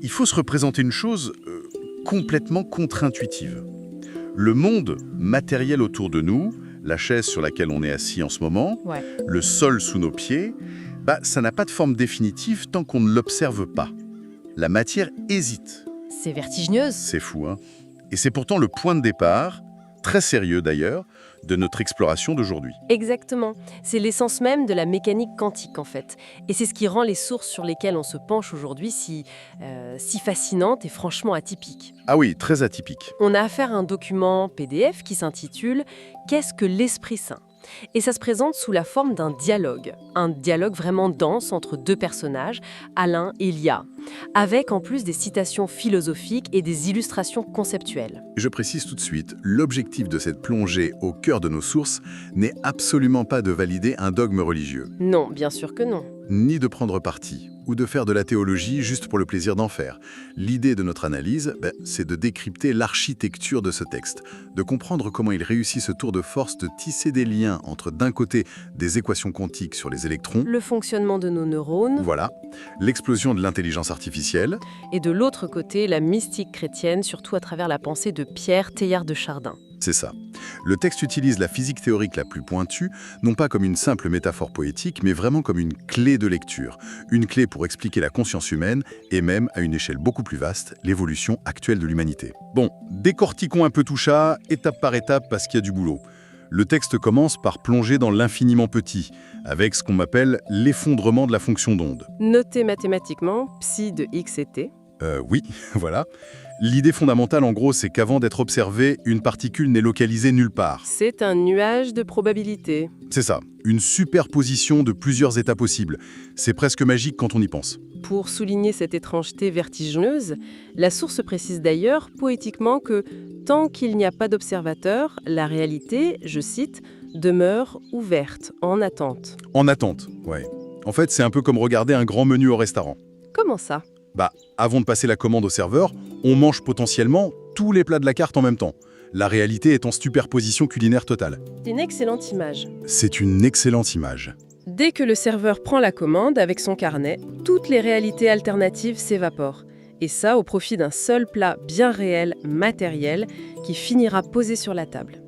Il faut se représenter une chose complètement contre-intuitive. Le monde matériel autour de nous, la chaise sur laquelle on est assis en ce moment, Ouais. le sol sous nos pieds, ça n'a pas de forme définitive tant qu'on ne l'observe pas. La matière hésite. C'est vertigineuse. C'est fou, hein? Et c'est pourtant le point de départ, très sérieux d'ailleurs, de notre exploration d'aujourd'hui. Exactement. C'est l'essence même de la mécanique quantique, en fait. Et c'est ce qui rend les sources sur lesquelles on se penche aujourd'hui si fascinantes et franchement atypiques. Ah oui, très atypique. On a affaire à un document PDF qui s'intitule « Qu'est-ce que l'Esprit Saint ?» Et ça se présente sous la forme d'un dialogue. Un dialogue vraiment dense entre deux personnages, Alain et Lia, avec en plus des citations philosophiques et des illustrations conceptuelles. Je précise tout de suite, l'objectif de cette plongée au cœur de nos sources n'est absolument pas de valider un dogme religieux, Non, bien sûr que non. ni de prendre parti, ou de faire de la théologie juste pour le plaisir d'en faire. L'idée de notre analyse, c'est de décrypter l'architecture de ce texte, de comprendre comment il réussit ce tour de force de tisser des liens entre, d'un côté, des équations quantiques sur les électrons, Le fonctionnement de nos neurones, voilà, l'explosion de l'intelligence artificielle, et de l'autre côté, la mystique chrétienne, surtout à travers la pensée de Pierre Teilhard de Chardin. c'est ça. Le texte utilise la physique théorique la plus pointue, non pas comme une simple métaphore poétique, mais vraiment comme une clé de lecture. Une clé pour expliquer la conscience humaine, et même, à une échelle beaucoup plus vaste, l'évolution actuelle de l'humanité. Bon, décortiquons un peu tout ça, étape par étape, parce qu'il y a du boulot. Le texte commence par plonger dans l'infiniment petit, avec ce qu'on appelle l'effondrement de la fonction d'onde. Noté mathématiquement, psi de x et t. Oui, voilà. L'idée fondamentale, en gros, c'est qu'avant d'être observée, une particule n'est localisée nulle part. C'est un nuage de probabilité. C'est ça, une superposition de plusieurs états possibles. C'est presque magique quand on y pense. Pour souligner cette étrangeté vertigineuse, la source précise d'ailleurs poétiquement que tant qu'il n'y a pas d'observateur, la réalité, je cite, demeure ouverte, en attente. En attente, ouais. En fait, c'est un peu comme regarder un grand menu au restaurant. Comment ça ? Avant de passer la commande au serveur, on mange potentiellement tous les plats de la carte en même temps. La réalité est en superposition culinaire totale. C'est une excellente image. C'est une excellente image. Dès que le serveur prend la commande avec son carnet, toutes les réalités alternatives s'évaporent. Et ça au profit d'un seul plat bien réel, matériel, qui finira posé sur la table.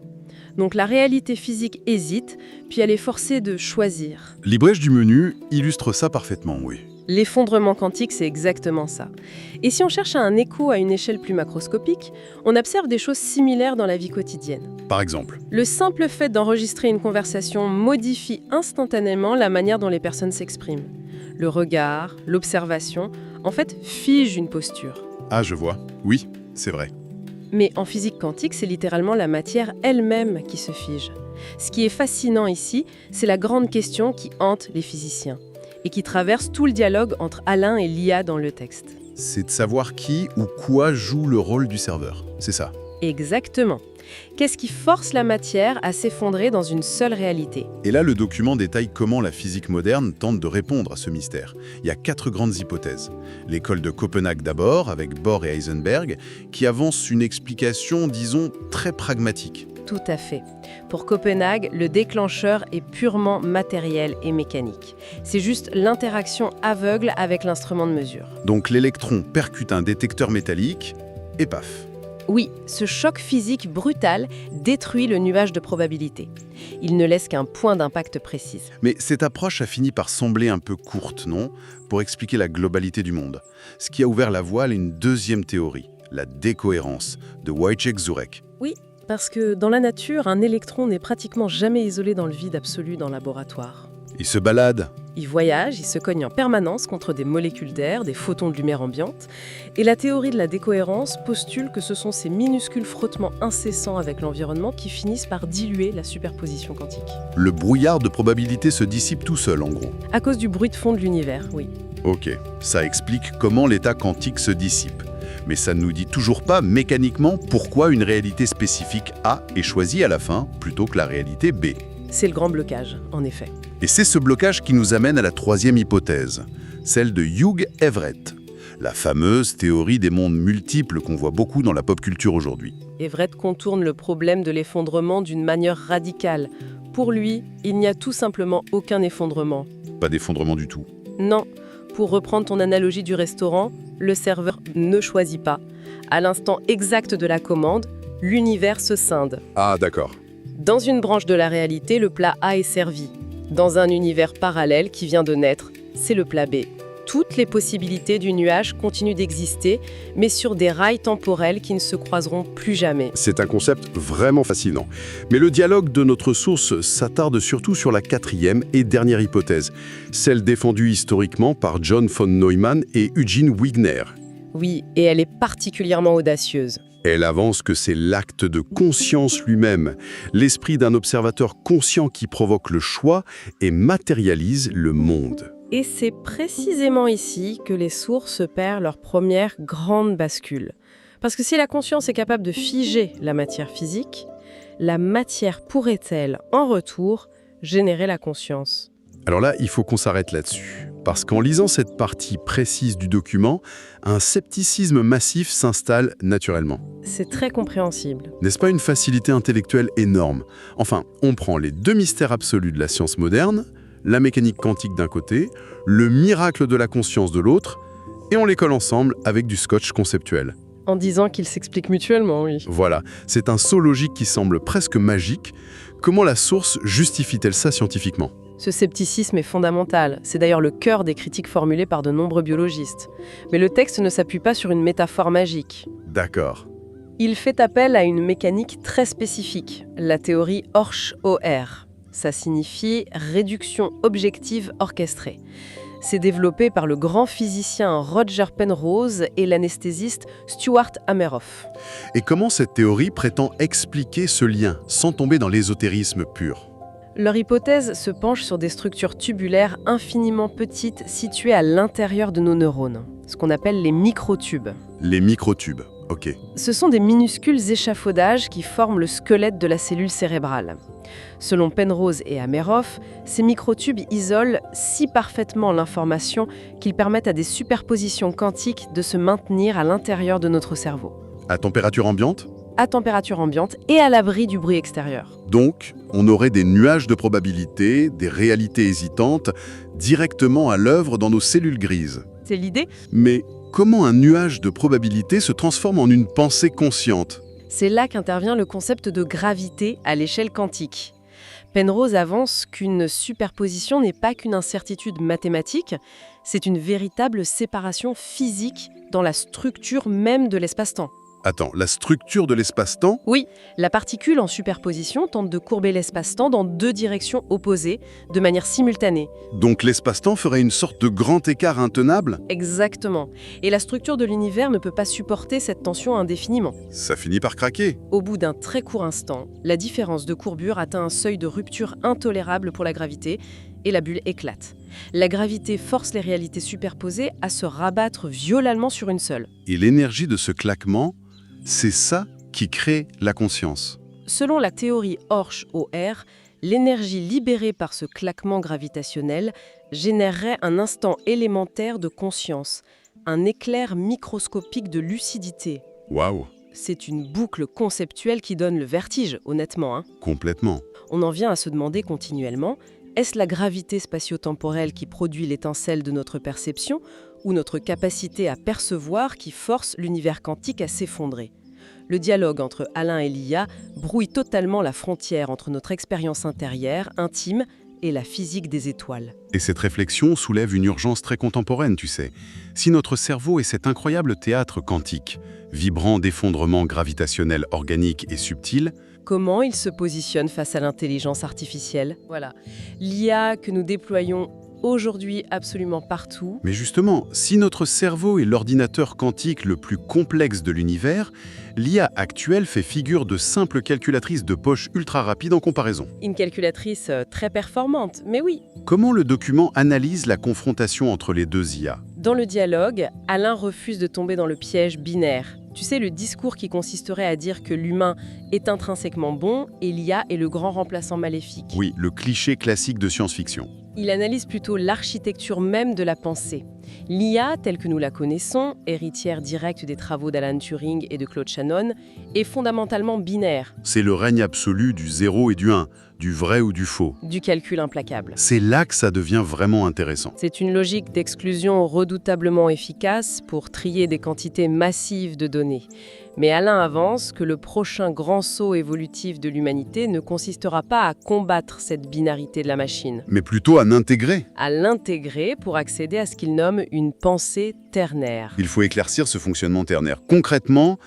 Donc la réalité physique hésite, puis elle est forcée de choisir. L'ibrèche du menu illustre ça parfaitement, oui. L'effondrement quantique, c'est exactement ça. Et si on cherche un écho à une échelle plus macroscopique, on observe des choses similaires dans la vie quotidienne. Par exemple, Le simple fait d'enregistrer une conversation modifie instantanément la manière dont les personnes s'expriment. Le regard, l'observation, en fait, fige une posture. ah je vois, oui, c'est vrai. Mais en physique quantique, c'est littéralement la matière elle-même qui se fige. Ce qui est fascinant ici, c'est la grande question qui hante les physiciens et qui traverse tout le dialogue entre Alain et Lia dans le texte. C'est de savoir qui ou quoi joue le rôle du serveur, c'est ça. Exactement. Qu'est-ce qui force la matière à s'effondrer dans une seule réalité ? Et là, le document détaille comment la physique moderne tente de répondre à ce mystère. Il y a 4 grandes hypothèses. L'école de Copenhague d'abord, avec Bohr et Heisenberg, qui avance une explication, disons, très pragmatique. Tout à fait. Pour Copenhague, le déclencheur est purement matériel et mécanique. C'est juste l'interaction aveugle avec l'instrument de mesure. Donc l'électron percute un détecteur métallique, et paf. Oui, ce choc physique brutal détruit le nuage de probabilité. Il ne laisse qu'un point d'impact précis. Mais cette approche a fini par sembler un peu courte, non ? Pour expliquer la globalité du monde. Ce qui a ouvert la voie à une deuxième théorie, la décohérence, de Wojciech-Zurek. Oui, parce que dans la nature, un électron n'est pratiquement jamais isolé dans le vide absolu dans le laboratoire. Il se balade. Il voyage, il se cogne en permanence contre des molécules d'air, des photons de lumière ambiante. Et la théorie de la décohérence postule que ce sont ces minuscules frottements incessants avec l'environnement qui finissent par diluer la superposition quantique. Le brouillard de probabilité se dissipe tout seul, en gros. À cause du bruit de fond de l'univers, oui. Ok, ça explique comment l'état quantique se dissipe. Mais ça ne nous dit toujours pas mécaniquement pourquoi une réalité spécifique A est choisie à la fin plutôt que la réalité B. C'est le grand blocage, en effet. Et c'est ce blocage qui nous amène à la troisième hypothèse, celle de Hugh Everett. la fameuse théorie des mondes multiples qu'on voit beaucoup dans la pop culture aujourd'hui. Everett contourne le problème de l'effondrement d'une manière radicale. Pour lui, il n'y a tout simplement aucun effondrement. Pas d'effondrement du tout. Non, pour reprendre ton analogie du restaurant, le serveur ne choisit pas. À l'instant exact de la commande, l'univers se scinde. Ah, d'accord. Dans une branche de la réalité, le plat A est servi. Dans un univers parallèle qui vient de naître, c'est le plat B. Toutes les possibilités du nuage continuent d'exister, mais sur des rails temporels qui ne se croiseront plus jamais. C'est un concept vraiment fascinant. Mais le dialogue de notre source s'attarde surtout sur la quatrième et dernière hypothèse, celle défendue historiquement par John von Neumann et Eugene Wigner. Oui, et elle est particulièrement audacieuse. Elle avance que c'est l'acte de conscience lui-même, l'esprit d'un observateur conscient qui provoque le choix et matérialise le monde. Et c'est précisément ici que les sources perdent leur première grande bascule. Parce que si la conscience est capable de figer la matière physique, la matière pourrait-elle, en retour, générer la conscience ? Alors là, il faut qu'on s'arrête là-dessus. Parce qu'en lisant cette partie précise du document, un scepticisme massif s'installe naturellement. C'est très compréhensible. N'est-ce pas une facilité intellectuelle énorme? Enfin, on prend les deux mystères absolus de la science moderne, la mécanique quantique d'un côté, le miracle de la conscience de l'autre, et on les colle ensemble avec du scotch conceptuel. En disant qu'ils s'expliquent mutuellement, oui. Voilà, c'est un saut logique qui semble presque magique. Comment la source justifie-t-elle ça scientifiquement? Ce scepticisme est fondamental. C'est d'ailleurs le cœur des critiques formulées par de nombreux biologistes. Mais le texte ne s'appuie pas sur une métaphore magique. D'accord. Il fait appel à une mécanique très spécifique, la théorie Horch-OR. Ça signifie réduction objective orchestrée. C'est développé par le grand physicien Roger Penrose et l'anesthésiste Stuart Hameroff. Et comment cette théorie prétend expliquer ce lien, sans tomber dans l'ésotérisme pur? Leur hypothèse se penche sur des structures tubulaires infiniment petites situées à l'intérieur de nos neurones, ce qu'on appelle les microtubes. Les microtubes, ok. Ce sont des minuscules échafaudages qui forment le squelette de la cellule cérébrale. Selon Penrose et Hameroff, ces microtubes isolent si parfaitement l'information qu'ils permettent à des superpositions quantiques de se maintenir à l'intérieur de notre cerveau. À température ambiante? À température ambiante et à l'abri du bruit extérieur. Donc, on aurait des nuages de probabilités, des réalités hésitantes, directement à l'œuvre dans nos cellules grises. C'est l'idée ? Mais comment un nuage de probabilités se transforme en une pensée consciente? C'est là qu'intervient le concept de gravité à l'échelle quantique. Penrose avance qu'une superposition n'est pas qu'une incertitude mathématique, c'est une véritable séparation physique dans la structure même de l'espace-temps. Attends, la structure de l'espace-temps? Oui, la particule en superposition tente de courber l'espace-temps dans deux directions opposées, de manière simultanée. Donc l'espace-temps ferait une sorte de grand écart intenable? Exactement. Et la structure de l'univers ne peut pas supporter cette tension indéfiniment. Ça finit par craquer. Au bout d'un très court instant, la différence de courbure atteint un seuil de rupture intolérable pour la gravité et la bulle éclate. La gravité force les réalités superposées à se rabattre violemment sur une seule. Et l'énergie de ce claquement, c'est ça qui crée la conscience. Selon la théorie Horch-OR, l'énergie libérée par ce claquement gravitationnel générerait un instant élémentaire de conscience, un éclair microscopique de lucidité. Waouh, C'est une boucle conceptuelle qui donne le vertige, honnêtement. complètement. On en vient à se demander continuellement, est-ce la gravité spatio-temporelle qui produit l'étincelle de notre perception ou notre capacité à percevoir qui force l'univers quantique à s'effondrer? Le dialogue entre Alain et Lia brouille totalement la frontière entre notre expérience intérieure, intime, et la physique des étoiles. Et cette réflexion soulève une urgence très contemporaine, tu sais. Si notre cerveau est cet incroyable théâtre quantique, vibrant d'effondrements gravitationnels organiques et subtils, Comment il se positionne face à l'intelligence artificielle? Voilà. L'IA que nous déployons aujourd'hui absolument partout. mais justement, si notre cerveau est l'ordinateur quantique le plus complexe de l'univers, l'IA actuelle fait figure de simple calculatrice de poche ultra rapide en comparaison. Une calculatrice très performante, mais oui. Comment le document analyse la confrontation entre les deux IA? Dans le dialogue, Alain refuse de tomber dans le piège binaire. Tu sais, le discours qui consisterait à dire que l'humain est intrinsèquement bon et l'IA est le grand remplaçant maléfique. Oui, le cliché classique de science-fiction. Il analyse plutôt l'architecture même de la pensée. L'IA, telle que nous la connaissons, héritière directe des travaux d'Alan Turing et de Claude Shannon, est fondamentalement binaire, C'est le règne absolu du 0 et du 1, du vrai ou du faux. du calcul implacable. C'est là que ça devient vraiment intéressant. C'est une logique d'exclusion redoutablement efficace pour trier des quantités massives de données. Mais Alain avance que le prochain grand saut évolutif de l'humanité ne consistera pas à combattre cette binarité de la machine, Mais plutôt à l'intégrer. à l'intégrer pour accéder à ce qu'il nomme une pensée ternaire. Il faut éclaircir ce fonctionnement ternaire. Concrètement,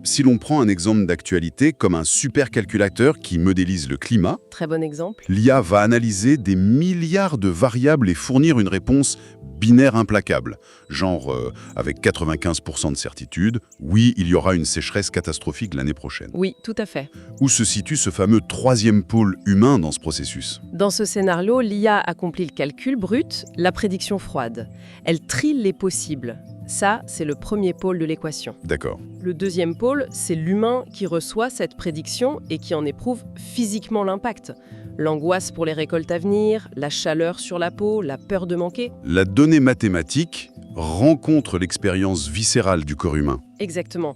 si l'on prend un exemple d'actualité comme un supercalculateur qui modélise le climat, Très bon exemple. l'IA va analyser des milliards de variables et fournir une réponse binaire implacable. Genre, avec 95% de certitude, oui, il y aura une sécheresse catastrophique l'année prochaine. Oui, tout à fait. Où se situe ce fameux troisième pôle humain dans ce processus? Dans ce scénario, l'IA accomplit le calcul brut, la prédiction froide. Elle trie les possibles. Ça, c'est le premier pôle de l'équation. D'accord. Le deuxième pôle, c'est l'humain qui reçoit cette prédiction et qui en éprouve physiquement l'impact. L'angoisse pour les récoltes à venir, la chaleur sur la peau, la peur de manquer. La donnée mathématique rencontre l'expérience viscérale du corps humain. Exactement.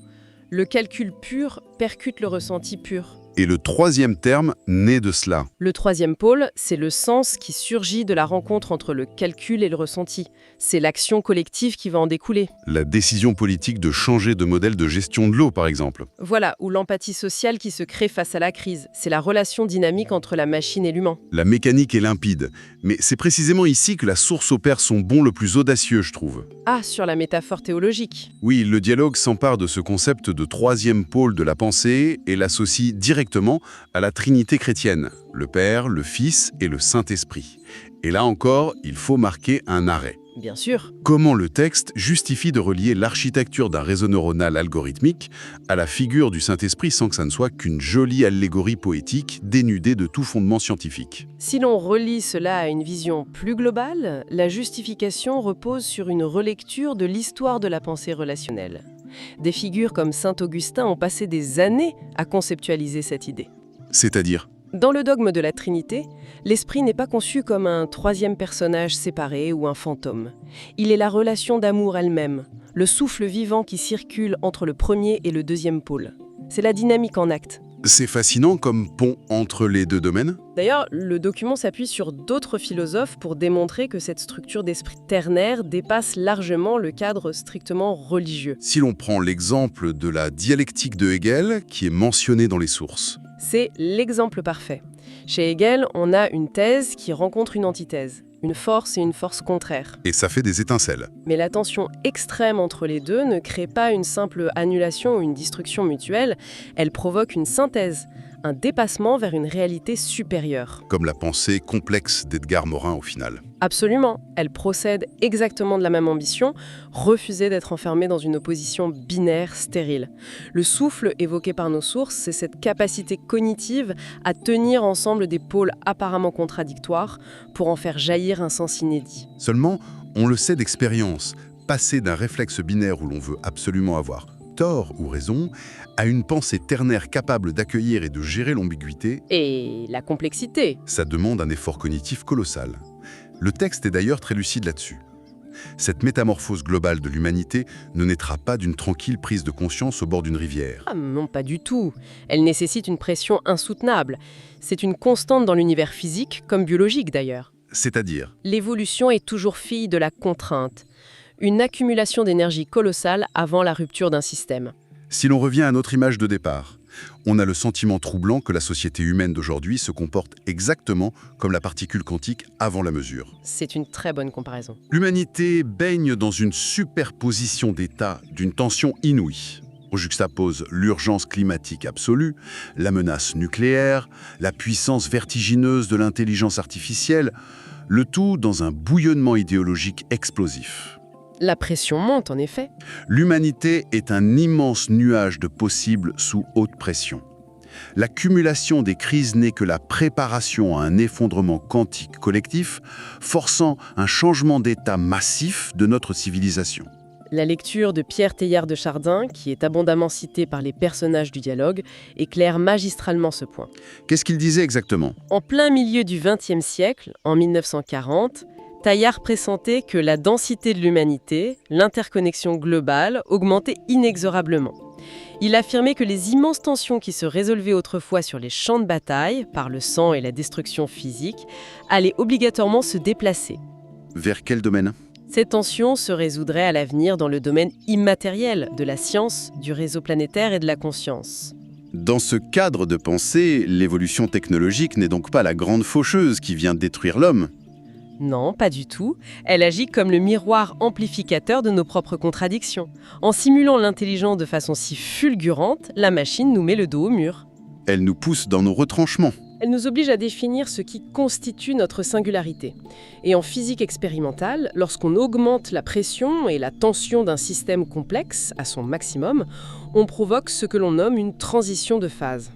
Le calcul pur percute le ressenti pur. Et le troisième terme naît de cela. Le troisième pôle, c'est le sens qui surgit de la rencontre entre le calcul et le ressenti. C'est l'action collective qui va en découler. La décision politique de changer de modèle de gestion de l'eau, par exemple. Voilà, ou l'empathie sociale qui se crée face à la crise. C'est la relation dynamique entre la machine et l'humain. La mécanique est limpide. Mais c'est précisément ici que la source opère son bond le plus audacieux, je trouve. Ah, sur la métaphore théologique. Oui, le dialogue s'empare de ce concept de troisième pôle de la pensée et l'associe directement à la Trinité chrétienne, le Père, le Fils et le Saint-Esprit. Et là encore, il faut marquer un arrêt. Bien sûr. Comment le texte justifie de relier l'architecture d'un réseau neuronal algorithmique à la figure du Saint-Esprit sans que ça ne soit qu'une jolie allégorie poétique dénudée de tout fondement scientifique? Si l'on relie cela à une vision plus globale, la justification repose sur une relecture de l'histoire de la pensée relationnelle. Des figures comme Saint Augustin ont passé des années à conceptualiser cette idée. C'est-à-dire, Dans le dogme de la Trinité, l'esprit n'est pas conçu comme un troisième personnage séparé ou un fantôme. Il est la relation d'amour elle-même, le souffle vivant qui circule entre le premier et le deuxième pôle. C'est la dynamique en acte. c'est fascinant comme pont entre les deux domaines? D'ailleurs, le document s'appuie sur d'autres philosophes pour démontrer que cette structure d'esprit ternaire dépasse largement le cadre strictement religieux. Si l'on prend l'exemple de la dialectique de Hegel, qui est mentionnée dans les sources, C'est l'exemple parfait. Chez Hegel, on a une thèse qui rencontre une antithèse, une force et une force contraires. et ça fait des étincelles. Mais la tension extrême entre les deux ne crée pas une simple annulation ou une destruction mutuelle, elle provoque une synthèse, un dépassement vers une réalité supérieure. Comme la pensée complexe d'Edgar Morin au final. Absolument, elle procède exactement de la même ambition, refuser d'être enfermée dans une opposition binaire stérile. Le souffle évoqué par nos sources, c'est cette capacité cognitive à tenir ensemble des pôles apparemment contradictoires pour en faire jaillir un sens inédit. Seulement, on le sait d'expérience, passer d'un réflexe binaire où l'on veut absolument avoir tort ou raison, à une pensée ternaire capable d'accueillir et de gérer l'ambiguïté, Et la complexité. ça demande un effort cognitif colossal. Le texte est d'ailleurs très lucide là-dessus. Cette métamorphose globale de l'humanité ne naîtra pas d'une tranquille prise de conscience au bord d'une rivière. Ah non, pas du tout. Elle nécessite une pression insoutenable. C'est une constante dans l'univers physique, comme biologique d'ailleurs. C'est-à-dire, L'évolution est toujours fille de la contrainte. Une accumulation d'énergie colossale avant la rupture d'un système. si l'on revient à notre image de départ, on a le sentiment troublant que la société humaine d'aujourd'hui se comporte exactement comme la particule quantique avant la mesure. C'est une très bonne comparaison. L'humanité baigne dans une superposition d'états d'une tension inouïe. On juxtapose l'urgence climatique absolue, la menace nucléaire, la puissance vertigineuse de l'intelligence artificielle, le tout dans un bouillonnement idéologique explosif. La pression monte en effet. L'humanité est un immense nuage de possibles sous haute pression. L'accumulation des crises n'est que la préparation à un effondrement quantique collectif, forçant un changement d'état massif de notre civilisation. La lecture de Pierre Teilhard de Chardin, qui est abondamment citée par les personnages du dialogue, éclaire magistralement ce point. Qu'est-ce qu'il disait exactement? En plein milieu du XXe siècle, en 1940, Taillard pressentait que la densité de l'humanité, l'interconnexion globale, augmentait inexorablement. Il affirmait que les immenses tensions qui se résolvaient autrefois sur les champs de bataille, par le sang et la destruction physique, allaient obligatoirement se déplacer. Vers quel domaine ? Ces tensions se résoudraient à l'avenir dans le domaine immatériel de la science, du réseau planétaire et de la conscience. Dans ce cadre de pensée, l'évolution technologique n'est donc pas la grande faucheuse qui vient détruire l'homme. Non, pas du tout. Elle agit comme le miroir amplificateur de nos propres contradictions. En simulant l'intelligence de façon si fulgurante, la machine nous met le dos au mur. Elle nous pousse dans nos retranchements. Elle nous oblige à définir ce qui constitue notre singularité. Et en physique expérimentale, lorsqu'on augmente la pression et la tension d'un système complexe à son maximum, on provoque ce que l'on nomme une transition de phase.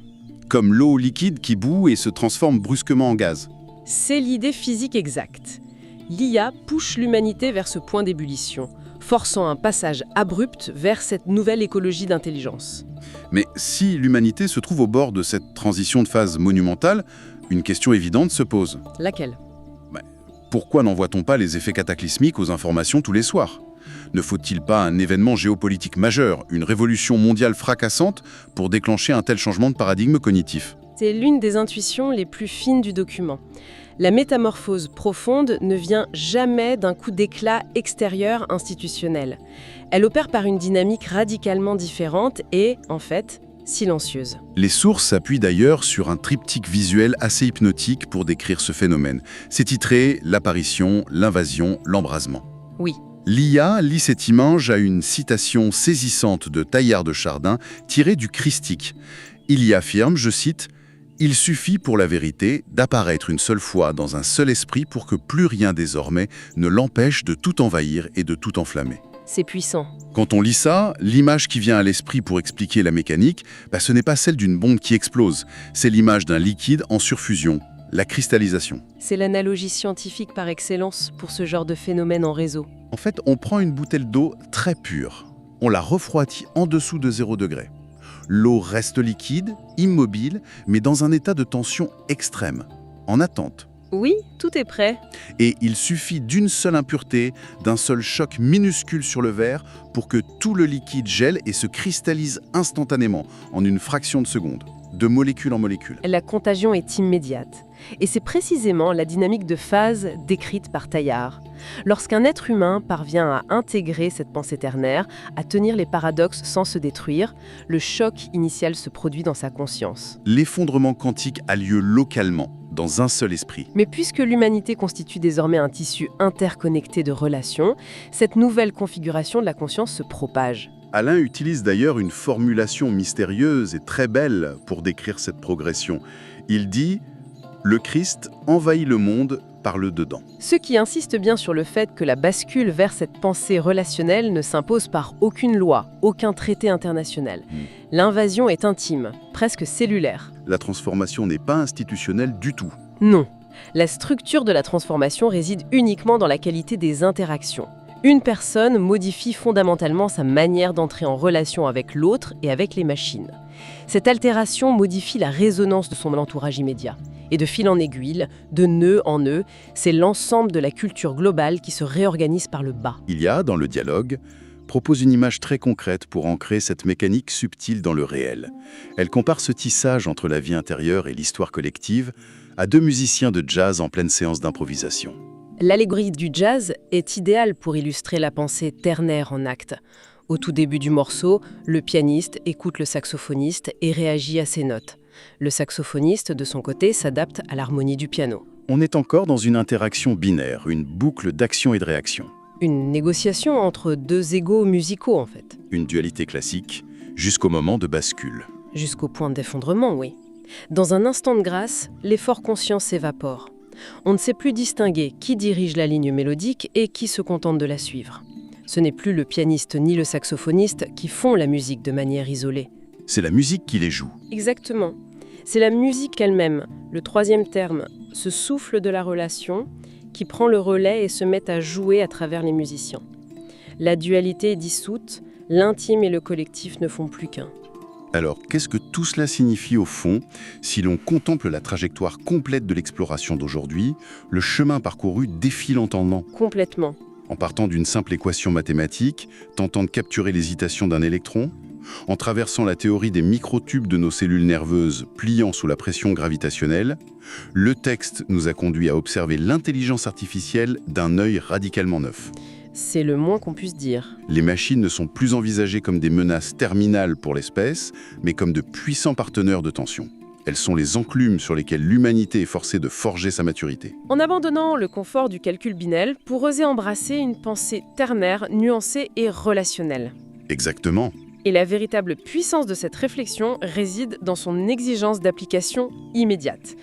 Comme l'eau liquide qui bout et se transforme brusquement en gaz. C'est l'idée physique exacte. L'IA pousse l'humanité vers ce point d'ébullition, forçant un passage abrupt vers cette nouvelle écologie d'intelligence. Mais si l'humanité se trouve au bord de cette transition de phase monumentale, une question évidente se pose. Laquelle ? Pourquoi n'envoie-t-on pas les effets cataclysmiques aux informations tous les soirs ? Ne faut-il pas un événement géopolitique majeur, une révolution mondiale fracassante, pour déclencher un tel changement de paradigme cognitif ? C'est l'une des intuitions les plus fines du document. La métamorphose profonde ne vient jamais d'un coup d'éclat extérieur institutionnel. Elle opère par une dynamique radicalement différente et, en fait, silencieuse. Les sources s'appuient d'ailleurs sur un triptyque visuel assez hypnotique pour décrire ce phénomène. C'est titré « L'apparition, l'invasion, l'embrasement ». Oui. L'IA lit cette image à une citation saisissante de Taillard de Chardin tirée du Christique. Il y affirme, je cite, « Il suffit pour la vérité d'apparaître une seule fois dans un seul esprit pour que plus rien désormais ne l'empêche de tout envahir et de tout enflammer. » C'est puissant. Quand on lit ça, l'image qui vient à l'esprit pour expliquer la mécanique, ce n'est pas celle d'une bombe qui explose, c'est l'image d'un liquide en surfusion, la cristallisation. C'est l'analogie scientifique par excellence pour ce genre de phénomène en réseau. En fait, on prend une bouteille d'eau très pure, on la refroidit en dessous de 0 degré. L'eau reste liquide, immobile, mais dans un état de tension extrême, en attente. Oui, tout est prêt. Et il suffit d'une seule impureté, d'un seul choc minuscule sur le verre pour que tout le liquide gèle et se cristallise instantanément, en une fraction de seconde, de molécule en molécule. La contagion est immédiate. Et c'est précisément la dynamique de phase décrite par Taillard. Lorsqu'un être humain parvient à intégrer cette pensée ternaire, à tenir les paradoxes sans se détruire, le choc initial se produit dans sa conscience. L'effondrement quantique a lieu localement, dans un seul esprit. Mais puisque l'humanité constitue désormais un tissu interconnecté de relations, cette nouvelle configuration de la conscience se propage. Alain utilise d'ailleurs une formulation mystérieuse et très belle pour décrire cette progression. Il dit « Le Christ envahit le monde par le dedans ». Ce qui insiste bien sur le fait que la bascule vers cette pensée relationnelle ne s'impose par aucune loi, aucun traité international. L'invasion est intime, presque cellulaire. La transformation n'est pas institutionnelle du tout. Non. La structure de la transformation réside uniquement dans la qualité des interactions. Une personne modifie fondamentalement sa manière d'entrer en relation avec l'autre et avec les machines. Cette altération modifie la résonance de son entourage immédiat. Et de fil en aiguille, de nœud en nœud, c'est l'ensemble de la culture globale qui se réorganise par le bas. Il y a, dans le dialogue, propose une image très concrète pour ancrer cette mécanique subtile dans le réel. Elle compare ce tissage entre la vie intérieure et l'histoire collective à 2 musiciens de jazz en pleine séance d'improvisation. L'allégorie du jazz est idéale pour illustrer la pensée ternaire en acte. Au tout début du morceau, le pianiste écoute le saxophoniste et réagit à ses notes. Le saxophoniste, de son côté, s'adapte à l'harmonie du piano. On est encore dans une interaction binaire, une boucle d'action et de réaction. Une négociation entre 2 égaux musicaux, en fait. Une dualité classique, jusqu'au moment de bascule. Jusqu'au point d'effondrement, oui. Dans un instant de grâce, l'effort conscient s'évapore. On ne sait plus distinguer qui dirige la ligne mélodique et qui se contente de la suivre. Ce n'est plus le pianiste ni le saxophoniste qui font la musique de manière isolée. C'est la musique qui les joue. Exactement. C'est la musique elle-même, le 3e terme, ce souffle de la relation qui prend le relais et se met à jouer à travers les musiciens. La dualité est dissoute, l'intime et le collectif ne font plus qu'un. Alors, qu'est-ce que tout cela signifie au fond si l'on contemple la trajectoire complète de l'exploration d'aujourd'hui, le chemin parcouru défile en temps, Complètement. en partant d'une simple équation mathématique, tentant de capturer l'hésitation d'un électron, en traversant la théorie des microtubes de nos cellules nerveuses pliant sous la pression gravitationnelle, le texte nous a conduit à observer l'intelligence artificielle d'un œil radicalement neuf. C'est le moins qu'on puisse dire. Les machines ne sont plus envisagées comme des menaces terminales pour l'espèce, mais comme de puissants partenaires de tension. Elles sont les enclumes sur lesquelles l'humanité est forcée de forger sa maturité. En abandonnant le confort du calcul binel pour oser embrasser une pensée ternaire, nuancée et relationnelle. Exactement. Et la véritable puissance de cette réflexion réside dans son exigence d'application immédiate.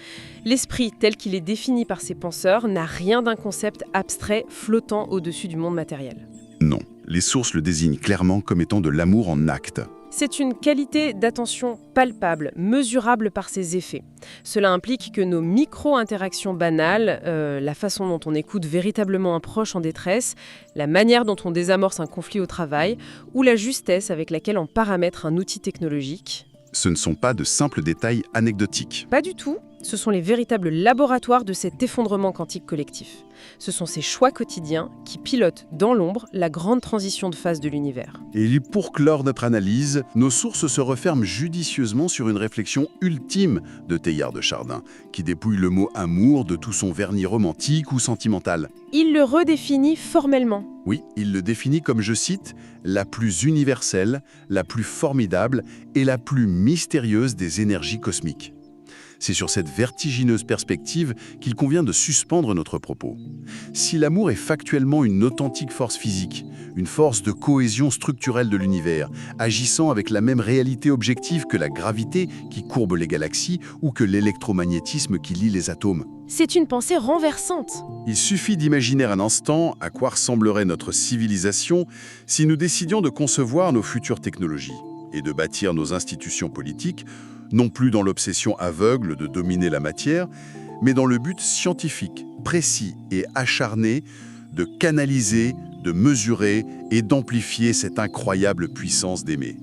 L'esprit tel qu'il est défini par ses penseurs n'a rien d'un concept abstrait flottant au-dessus du monde matériel. Non, les sources le désignent clairement comme étant de l'amour en acte. C'est une qualité d'attention palpable, mesurable par ses effets. Cela implique que nos micro-interactions banales, la façon dont on écoute véritablement un proche en détresse, la manière dont on désamorce un conflit au travail, ou la justesse avec laquelle on paramètre un outil technologique. Ce ne sont pas de simples détails anecdotiques. Pas du tout. Ce sont les véritables laboratoires de cet effondrement quantique collectif. Ce sont ces choix quotidiens qui pilotent dans l'ombre la grande transition de phase de l'univers. Et pour clore notre analyse, nos sources se referment judicieusement sur une réflexion ultime de Teilhard de Chardin, qui dépouille le mot amour de tout son vernis romantique ou sentimental. Il le redéfinit formellement. Oui, il le définit comme, je cite, « la plus universelle, la plus formidable et la plus mystérieuse des énergies cosmiques ». C'est sur cette vertigineuse perspective qu'il convient de suspendre notre propos. Si l'amour est factuellement une authentique force physique, une force de cohésion structurelle de l'univers, agissant avec la même réalité objective que la gravité qui courbe les galaxies ou que l'électromagnétisme qui lie les atomes, C'est une pensée renversante. il suffit d'imaginer un instant à quoi ressemblerait notre civilisation si nous décidions de concevoir nos futures technologies et de bâtir nos institutions politiques, non plus dans l'obsession aveugle de dominer la matière, mais dans le but scientifique, précis et acharné de canaliser, de mesurer et d'amplifier cette incroyable puissance d'aimer.